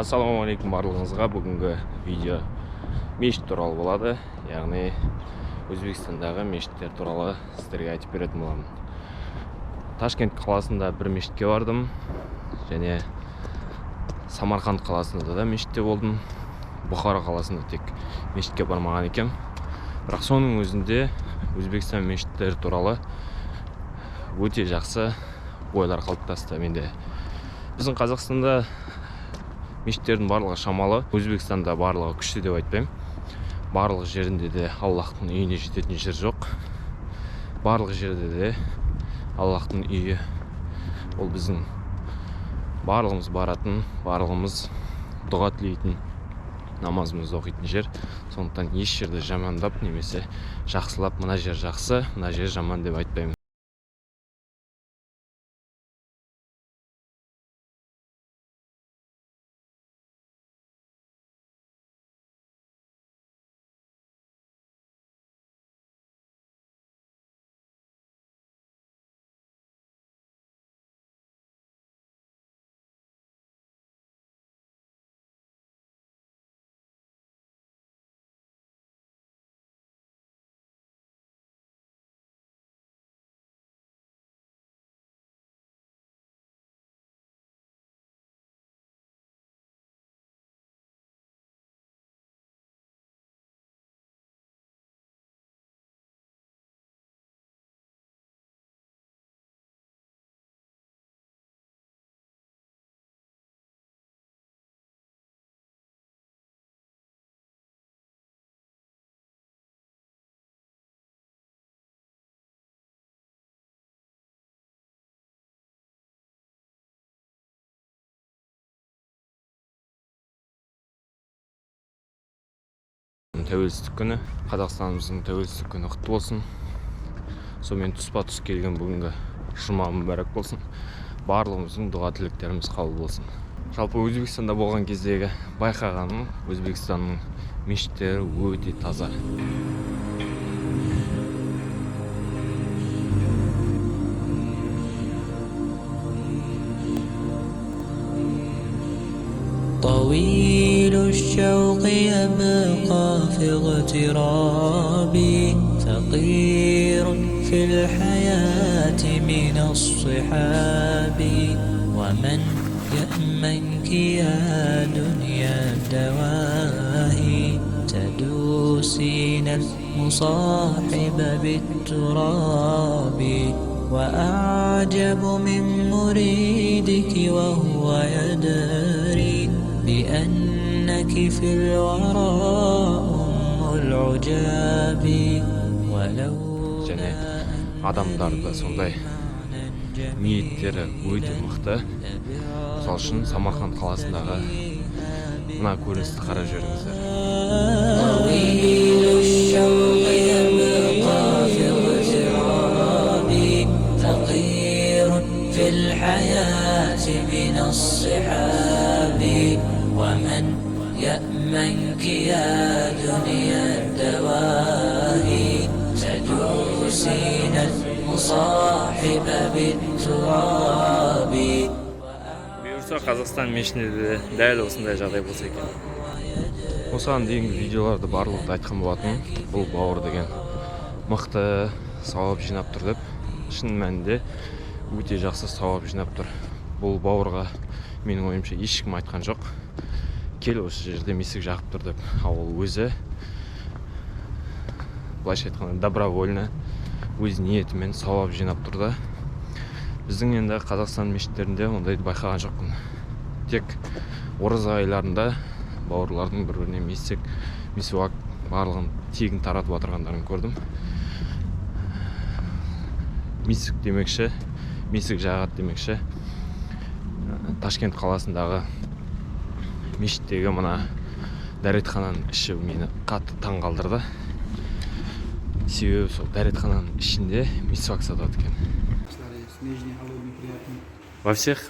Ассалаумағалейкум барлығыңызға. Бүгінгі видео мешіт туралы болады. Яғни Өзбекстандағы мешіттер туралы сіздерге айтып беретін боламын. Ташкент қаласында бір мешітке бардым, және Самарқанд қаласында да мешітте болдым. Бұхара қаласында тек мешітке бармаған екем. Бірақ соның өзінде Өзбекстан мешіттері туралы өте жақсы ойлар қалыптасты менде. Біздің Қазақстанда мешіттердің барлығы шамалы, Өзбекстанда барлығы күшті деп айтпаймын. Барлық жерінде де Аллахтың үйіне жететін жер жоқ. Барлық жерде де Аллахтың үйі ол біздің барлығымыз баратын, барлығымыз дұға тілейтін, намазымызды оқитын жер. Сондықтан еш жерді жамандап немесе жақсылап, мына жер жақсы, мына жер жаман деп айтпаймын. Тәуелсіздік күні, Қазақстанымыздың тәуелсіздік күні құтты болсын. Сонымен тұспа-тұс келген бүгінгі жұма мүбәрәк болсын. Барлығымыздың дұға тілектеріміз қабыл болсын. Жалпы Өзбекстанда болған кездегі байқағаным, Өзбекстанның мешіттері өте таза. طويل الشوق يبقى في اغترابي فقير في الحياة من الصحاب ومن يأمنك يا دنيا الدواهي تدوسين المصاحب بالتراب وأعجب من مريدك وهو يدري بأنك في الورى أم العجاب ولو және адамдар да сондай ниеттері өте мықты. Сол үшін Самарқанд қаласындағы мына көріністі қарап жүріңіздер. في الحياة من الصحاب ومن يأمنك يا دنيا الدواهي تدوسين المصاحب بالتراب. Бұйырса Қазақстан мешітінде де дәл осындай жағдай болса екен. Осыған дейінгі видеоларды барлықты айтқан болатын. Бұл бауыр деген мықты сауап жинап тұр деп. Шын мәнінде өте жақсы сауап жинап тұр. Бұл бауырға менің ойымша ешкім айтқан жоқ. Кел осы жерде месік жағып тұр деп. Ол өзі былайша айтқанда добровольно өз ниетімен сауап жинап тұрды. Біздің енді Қазақстан мешіттерінде ондайды байқаған жоқпын. Тек ораза айларында бауырлардың бір-біріне месуак барлығын тегін таратып отырғандарын көрдім. Месік демекші, месік жағат демекші. Ташкент қаласындағы мешіттегі мына дәретхананың іші мені қатты таң қалдырды. Себебі сол дәретхананың ішінде месуак сатады екен. Во всех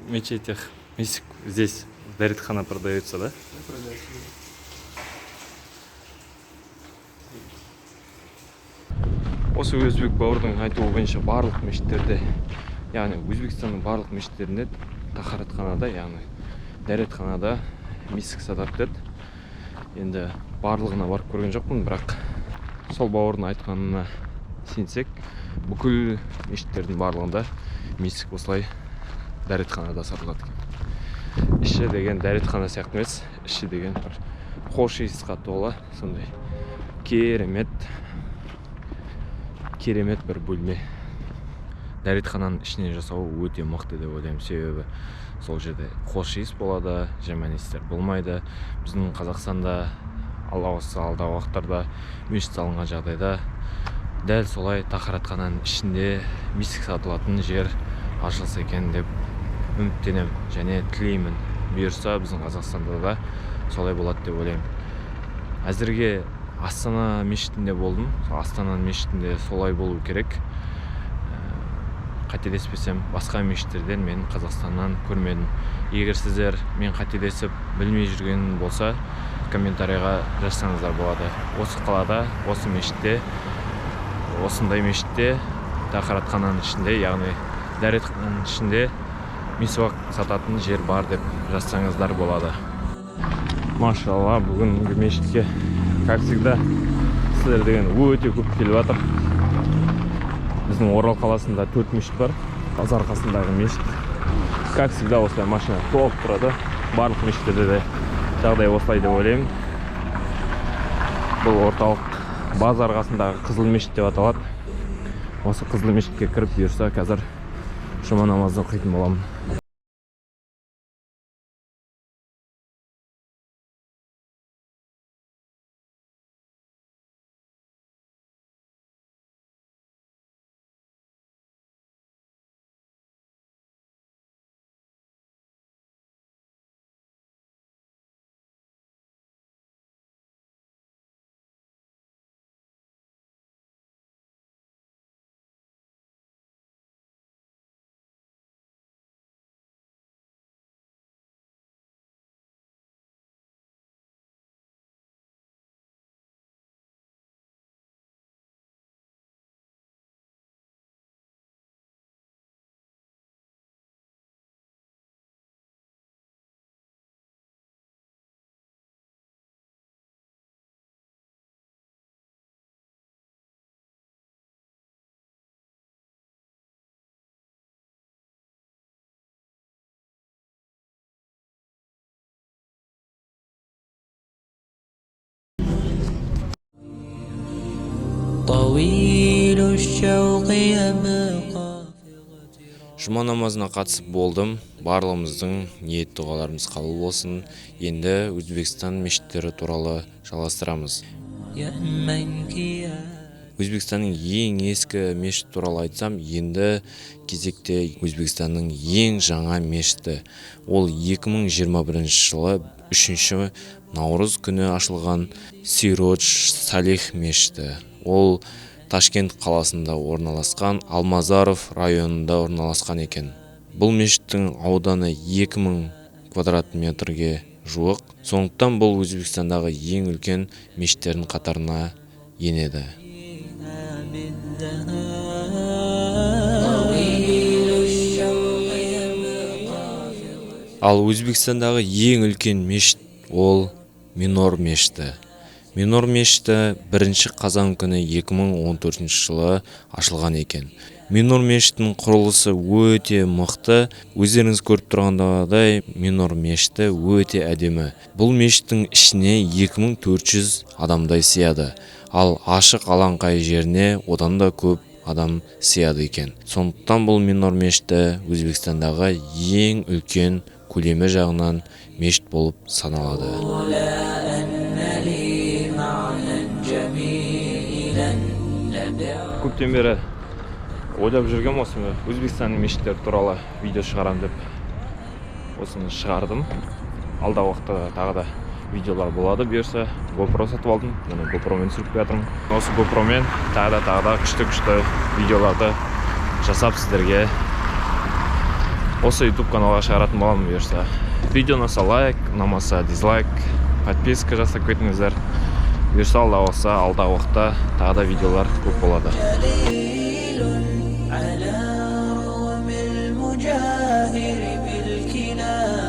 мечетях месик здесь дәретхана продается, да? Осы өзбек бауырдың айтуы бойынша барлық мешіттерде, яғни Өзбекстанның барлық мешіттерінде тахаратханада, яғни дәретханада миск сатат деді. Енді барлығына барып көрген жоқпын, бірақ сол бауырдың айтқанына сенсек, бүкіл мешіттердің барлығында миск осылай дәретханада сатылады екен. Іші деген дәретхана сияқты емес, іші деген бір хош иісқа толы, сондай керемет бір бөлме. Дәретхананың ішіне жасау өте мықты деп ойлаймын, себебі сол жерде хош иіс болады, жаман иістер болмайды. Біздің Қазақстанда алдағы уақыттарда мешіт салынған жағдайда дәл солай тақыратхананың ішінде миск сатылатын жер ашылса екен деп үміттенемін және тілеймін. Бұйырса біздің Қазақстанда да солай болады деп ойлаймын. Әзірге Астана мешітінде болдым. Астана мешітінде солай болу керек. Қателеспесем, басқа мешіттерден мен Қазақстаннан көрмедім. Егер сіздер мен қателесіп білмей жүрген болса, комментарийға жазсаңыздар болады. Осы қалада, осы мешітте, осындай мешітте тақыратхананың ішінде, яғни дәретхананың ішінде мисуак сататын жер бар деп жазсаңыздар болады. Машалла, бүгінгі мешітке, как всегда, сіздер деген өте көп келіп жатыр. Біздің Орал қаласында 4 мешіт бар. Базар қасындағы мешіт. Как всегда, осылай машина толып тұрады. Барлық мешіттерде де жағдай осылай деп ойлаймын. Бұл орталық базар қасындағы Қызыл мешіт деп аталады. Осы Қызыл мешітке кіріп бұйырса, қазір жұма намазын оқитын боламын. طويل الشوق يبقى. Жұма намазына қатысып болдым. Барлығымыздың ниет дұғаларымыз қабыл болсын. Енді Өзбекстан мешіттері туралы жалғастырамыз. Өзбекстанның ең ескі мешіт туралы айтсам, енді кезекте Өзбекстанның ең жаңа мешіті. Ол 2021 жылы 3 наурыз күні ашылған Сиродж Салих мешіті. Ол Ташкент қаласында орналасқан, Алмазаров районында орналасқан екен. Бұл мешіттің ауданы 2000 квадрат метрге жуық. Сондықтан бұл Өзбекстандағы ең үлкен мешіттердің қатарына енеді. Ал Өзбекстандағы ең үлкен мешіт ол Минор мешіті. Минор мешіті 1 қазан күні 2014 жылы ашылған екен. Минор мешітінің құрылысы өте мықты. Өздеріңіз көріп тұрғандағыдай, Минор мешіті өте әдемі. Бұл мешіттің ішіне 2400 адамдай сияды. Ал ашық алаңқай жеріне одан да көп адам сияды екен. Сондықтан бұл Минор мешіті Өзбекстандағы ең үлкен көлемі жағынан мешіт болып саналады. Көптен бері ойлап жүргем осыны Өзбекстанның мешіттері туралы видео шығарам деп осыны шығардым. Алдағы уақытта тағы да видеолар болады. Бұйырса GoPro сатып алдым. Міне GoProмен түсіріп жатырмын. Осы GoProмен тағы да күшті видеоларды жасап сіздерге осы YouTube каналға шығаратын боламын. Бұйырса видео ұнаса лайк, ұнамаса дизлайк, подписка жасап кетіңіздер. Бұйырса алдағы уақытта тағы да видеолар көп болады. على رغم المجاهر بالكلام